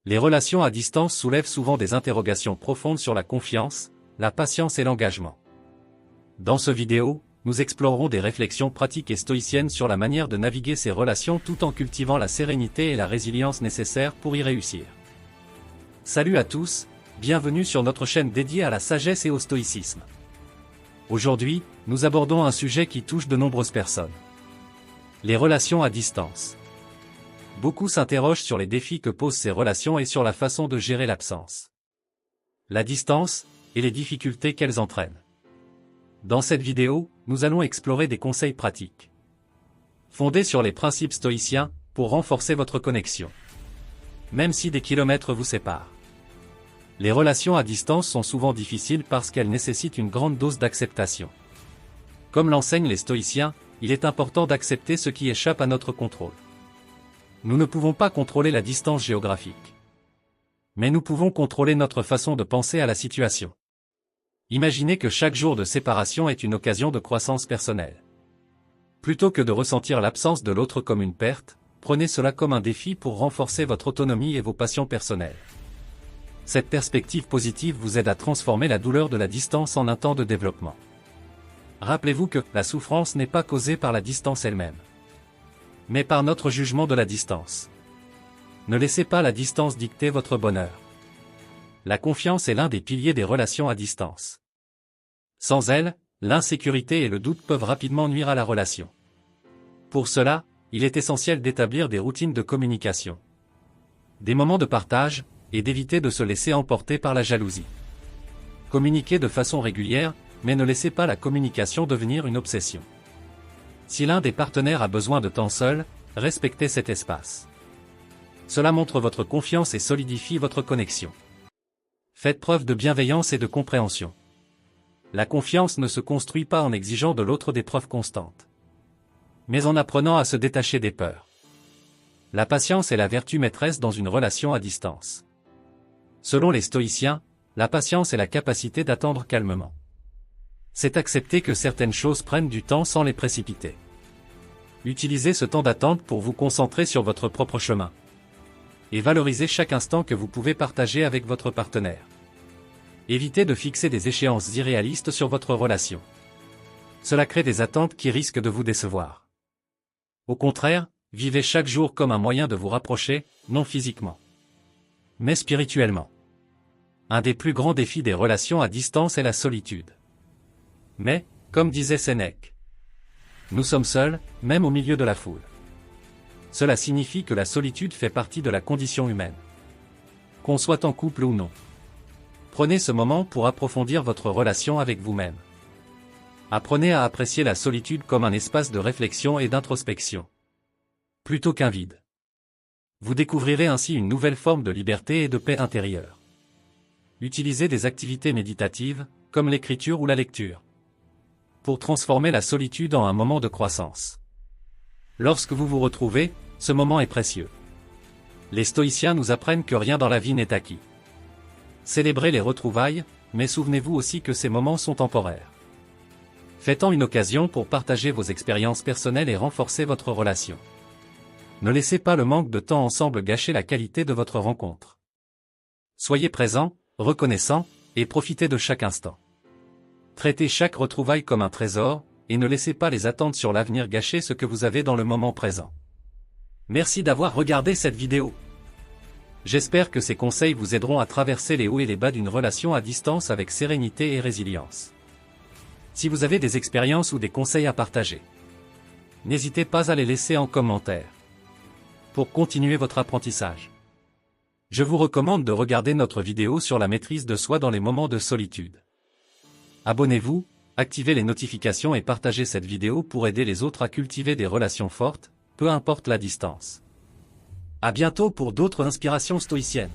Les relations à distance soulèvent souvent des interrogations profondes sur la confiance, la patience et l'engagement. Dans ce vidéo, nous explorerons des réflexions pratiques et stoïciennes sur la manière de naviguer ces relations tout en cultivant la sérénité et la résilience nécessaires pour y réussir. Salut à tous, bienvenue sur notre chaîne dédiée à la sagesse et au stoïcisme. Aujourd'hui, nous abordons un sujet qui touche de nombreuses personnes. Les relations à distance. Beaucoup s'interrogent sur les défis que posent ces relations et sur la façon de gérer l'absence, la distance et les difficultés qu'elles entraînent. Dans cette vidéo, nous allons explorer des conseils pratiques, fondés sur les principes stoïciens, pour renforcer votre connexion, même si des kilomètres vous séparent. Les relations à distance sont souvent difficiles parce qu'elles nécessitent une grande dose d'acceptation. Comme l'enseignent les stoïciens, il est important d'accepter ce qui échappe à notre contrôle. Nous ne pouvons pas contrôler la distance géographique. Mais nous pouvons contrôler notre façon de penser à la situation. Imaginez que chaque jour de séparation est une occasion de croissance personnelle. Plutôt que de ressentir l'absence de l'autre comme une perte, prenez cela comme un défi pour renforcer votre autonomie et vos passions personnelles. Cette perspective positive vous aide à transformer la douleur de la distance en un temps de développement. Rappelez-vous que la souffrance n'est pas causée par la distance elle-même, mais par notre jugement de la distance. Ne laissez pas la distance dicter votre bonheur. La confiance est l'un des piliers des relations à distance. Sans elle, l'insécurité et le doute peuvent rapidement nuire à la relation. Pour cela, il est essentiel d'établir des routines de communication, des moments de partage, et d'éviter de se laisser emporter par la jalousie. Communiquez de façon régulière, mais ne laissez pas la communication devenir une obsession. Si l'un des partenaires a besoin de temps seul, respectez cet espace. Cela montre votre confiance et solidifie votre connexion. Faites preuve de bienveillance et de compréhension. La confiance ne se construit pas en exigeant de l'autre des preuves constantes, mais en apprenant à se détacher des peurs. La patience est la vertu maîtresse dans une relation à distance. Selon les stoïciens, la patience est la capacité d'attendre calmement. C'est accepter que certaines choses prennent du temps sans les précipiter. Utilisez ce temps d'attente pour vous concentrer sur votre propre chemin. Et valorisez chaque instant que vous pouvez partager avec votre partenaire. Évitez de fixer des échéances irréalistes sur votre relation. Cela crée des attentes qui risquent de vous décevoir. Au contraire, vivez chaque jour comme un moyen de vous rapprocher, non physiquement, mais spirituellement. Un des plus grands défis des relations à distance est la solitude. Mais, comme disait Sénèque, nous sommes seuls, même au milieu de la foule. Cela signifie que la solitude fait partie de la condition humaine, qu'on soit en couple ou non. Prenez ce moment pour approfondir votre relation avec vous-même. Apprenez à apprécier la solitude comme un espace de réflexion et d'introspection, plutôt qu'un vide. Vous découvrirez ainsi une nouvelle forme de liberté et de paix intérieure. Utilisez des activités méditatives, comme l'écriture ou la lecture, pour transformer la solitude en un moment de croissance. Lorsque vous vous retrouvez, ce moment est précieux. Les stoïciens nous apprennent que rien dans la vie n'est acquis. Célébrez les retrouvailles, mais souvenez-vous aussi que ces moments sont temporaires. Faites-en une occasion pour partager vos expériences personnelles et renforcer votre relation. Ne laissez pas le manque de temps ensemble gâcher la qualité de votre rencontre. Soyez présent, reconnaissant, et profitez de chaque instant. Traitez chaque retrouvaille comme un trésor, et ne laissez pas les attentes sur l'avenir gâcher ce que vous avez dans le moment présent. Merci d'avoir regardé cette vidéo. J'espère que ces conseils vous aideront à traverser les hauts et les bas d'une relation à distance avec sérénité et résilience. Si vous avez des expériences ou des conseils à partager, n'hésitez pas à les laisser en commentaire pour continuer votre apprentissage. Je vous recommande de regarder notre vidéo sur la maîtrise de soi dans les moments de solitude. Abonnez-vous, activez les notifications et partagez cette vidéo pour aider les autres à cultiver des relations fortes, peu importe la distance. À bientôt pour d'autres inspirations stoïciennes.